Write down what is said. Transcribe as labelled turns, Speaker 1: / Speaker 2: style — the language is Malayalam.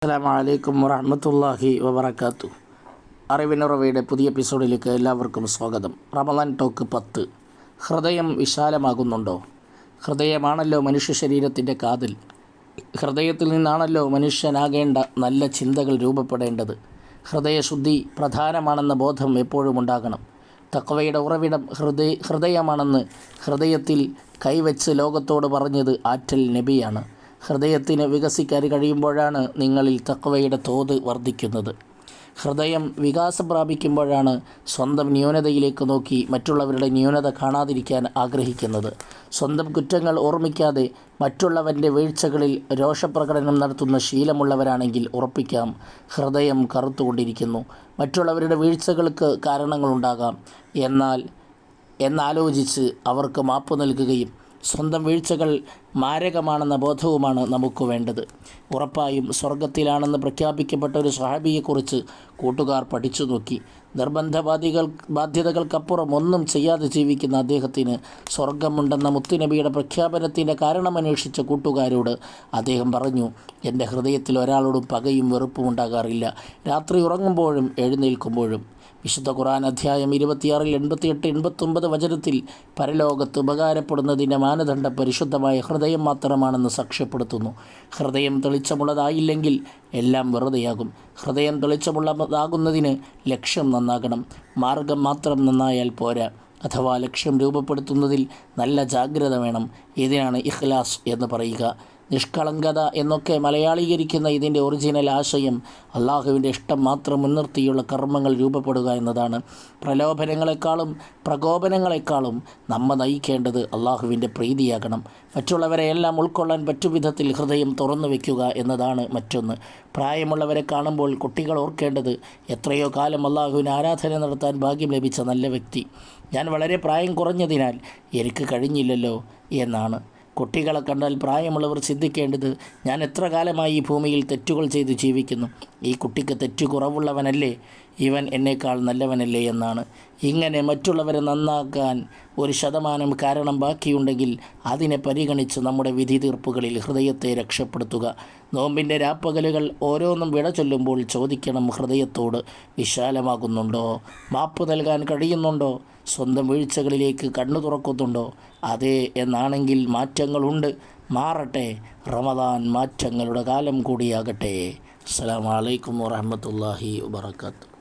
Speaker 1: അസ്സലാമു അലൈക്കും വറഹ്മത്തുള്ളാഹി വബറകാതുഹു. അറിവിനുറവയുടെ പുതിയ എപ്പിസോഡിലേക്ക് എല്ലാവർക്കും സ്വാഗതം. റമദാൻ ടോക്ക് 10. ഹൃദയം വിശാലമാകുന്നുണ്ടോ? ഹൃദയമാണല്ലോ മനുഷ്യ ശരീരത്തിൻ്റെ കാതൽ. ഹൃദയത്തിൽ നിന്നാണല്ലോ മനുഷ്യനാകേണ്ട നല്ല ചിന്തകൾ രൂപപ്പെടേണ്ടത്. ഹൃദയശുദ്ധി പ്രധാനമാണെന്ന ബോധം എപ്പോഴും ഉണ്ടാകണം. തഖ്വയുടെ ഉറവിടം ഹൃദയമാണെന്ന് ഹൃദയത്തിൽ കൈവച്ച് ലോകത്തോട് പറഞ്ഞത് ആറ്റൽ നബിയാണ്. ഹൃദയത്തിന് വികസിക്കാൻ കഴിയുമ്പോഴാണ് നിങ്ങളിൽ തഖ്വയുടെ തോത് വർദ്ധിക്കുന്നത്. ഹൃദയം വികാസം പ്രാപിക്കുമ്പോഴാണ് സ്വന്തം ന്യൂനതയിലേക്ക് നോക്കി മറ്റുള്ളവരുടെ ന്യൂനത കാണാതിരിക്കാൻ ആഗ്രഹിക്കുന്നത്. സ്വന്തം കുറ്റങ്ങൾ ഓർമ്മിക്കാതെ മറ്റുള്ളവൻ്റെ വീഴ്ചകളിൽ രോഷപ്രകടനം നടത്തുന്ന ശീലമുള്ളവരാണെങ്കിൽ ഉറപ്പിക്കാം, ഹൃദയം കറുത്തുകൊണ്ടിരിക്കുന്നു. മറ്റുള്ളവരുടെ വീഴ്ചകൾക്ക് കാരണങ്ങളുണ്ടാകാം, എന്നാലോചിച്ച് അവർക്ക് മാപ്പ് നൽകുകയും സ്വന്തം വീഴ്ചകൾ മാരകമാണെന്ന ബോധവുമാണ് നമുക്ക് വേണ്ടത്. ഉറപ്പായും സ്വർഗത്തിലാണെന്ന് പ്രഖ്യാപിക്കപ്പെട്ട ഒരു സ്വഹാബിയെക്കുറിച്ച് കൂട്ടുകാർ പഠിച്ചു നോക്കി. നിർബന്ധ ബാധ്യതകൾക്കപ്പുറം ഒന്നും ചെയ്യാതെ ജീവിക്കുന്ന അദ്ദേഹത്തിന് സ്വർഗമുണ്ടെന്ന മുത്തുനബിയുടെ പ്രഖ്യാപനത്തിൻ്റെ കാരണമന്വേഷിച്ച കൂട്ടുകാരോട് അദ്ദേഹം പറഞ്ഞു, എൻ്റെ ഹൃദയത്തിൽ ഒരാളോടും പകയും വെറുപ്പും ഉണ്ടാകാറില്ല, രാത്രി ഉറങ്ങുമ്പോഴും എഴുന്നേൽക്കുമ്പോഴും. വിശുദ്ധ ഖുർആൻ അധ്യായം 26, 88, 89 വചനത്തിൽ പരലോകത്ത് ഉപകാരപ്പെടുന്നതിൻ്റെ മാനദണ്ഡം പരിശുദ്ധമായ ഹൃദയം മാത്രമാണെന്ന് സാക്ഷ്യപ്പെടുത്തുന്നു. ഹൃദയം തെളിച്ചമുള്ളതായില്ലെങ്കിൽ എല്ലാം വെറുതെയാകും. ഹൃദയം തെളിച്ചമുള്ളതാകുന്നതിന് ലക്ഷ്യം നന്നാകണം. മാർഗം മാത്രം നന്നായാൽ പോരാ, അഥവാ ലക്ഷ്യം രൂപപ്പെടുത്തുന്നതിൽ നല്ല ജാഗ്രത വേണം. ഇതിനാണ് ഇഖ്ലാസ് എന്ന് പറയുക. നിഷ്കളങ്കത എന്നൊക്കെ മലയാളീകരിക്കുന്ന ഇതിൻ്റെ ഒറിജിനൽ ആശയം അള്ളാഹുവിൻ്റെ ഇഷ്ടം മാത്രം മുൻനിർത്തിയുള്ള കർമ്മങ്ങൾ രൂപപ്പെടുക എന്നതാണ്. പ്രലോഭനങ്ങളെക്കാളും പ്രകോപനങ്ങളെക്കാളും നമ്മെ നയിക്കേണ്ടത് അള്ളാഹുവിൻ്റെ പ്രീതിയാകണം. മറ്റുള്ളവരെയെല്ലാം ഉൾക്കൊള്ളാൻ പറ്റും വിധത്തിൽ ഹൃദയം തുറന്നു വയ്ക്കുക എന്നതാണ് മറ്റൊന്ന്. പ്രായമുള്ളവരെ കാണുമ്പോൾ കുട്ടികൾ ഓർക്കേണ്ടത്, എത്രയോ കാലം അള്ളാഹുവിന് ആരാധന നടത്താൻ ഭാഗ്യം ലഭിച്ച നല്ല വ്യക്തി, ഞാൻ വളരെ പ്രായം കുറഞ്ഞതിനാൽ എനിക്ക് കഴിഞ്ഞില്ലല്ലോ എന്നാണ്. കുട്ടികളെ കണ്ടാൽ പ്രായമുള്ളവർ ചിന്തിക്കേണ്ടത്, ഞാൻ എത്ര കാലമായി ഈ ഭൂമിയിൽ തെറ്റുകൾ ചെയ്ത് ജീവിക്കുന്നു, ഈ കുട്ടിക്ക് തെറ്റു കുറവുള്ളവനല്ലേ, ഇവൻ എന്നേക്കാൾ നല്ലവനല്ലേ എന്നാണ്. ഇങ്ങനെ മറ്റുള്ളവരെ നന്നാക്കാൻ 1% കാരണം ബാക്കിയുണ്ടെങ്കിൽ അതിനെ പരിഗണിച്ച് നമ്മുടെ വിധി തീർപ്പുകളിൽ ഹൃദയത്തെ രക്ഷപ്പെടുത്തുക. നോമ്പിൻ്റെ രാപ്പകലുകൾ ഓരോന്നും വിട ചൊല്ലുമ്പോൾ ചോദിക്കണം, ഹൃദയത്തോട് വിശാലമാകുന്നുണ്ടോ? മാപ്പ് നൽകാൻ കഴിയുന്നുണ്ടോ? സ്വന്തം വീഴ്ചകളിലേക്ക് കണ്ണു തുറക്കുന്നുണ്ടോ? അതേ എന്നാണെങ്കിൽ മാറ്റങ്ങളുണ്ട്, മാറട്ടെ. റമദാൻ മാറ്റങ്ങളുടെ കാലം കൂടിയാകട്ടെ. അസ്സലാമു അലൈക്കും വറഹ്മത്തുള്ളാഹി വബറകാതുഹു.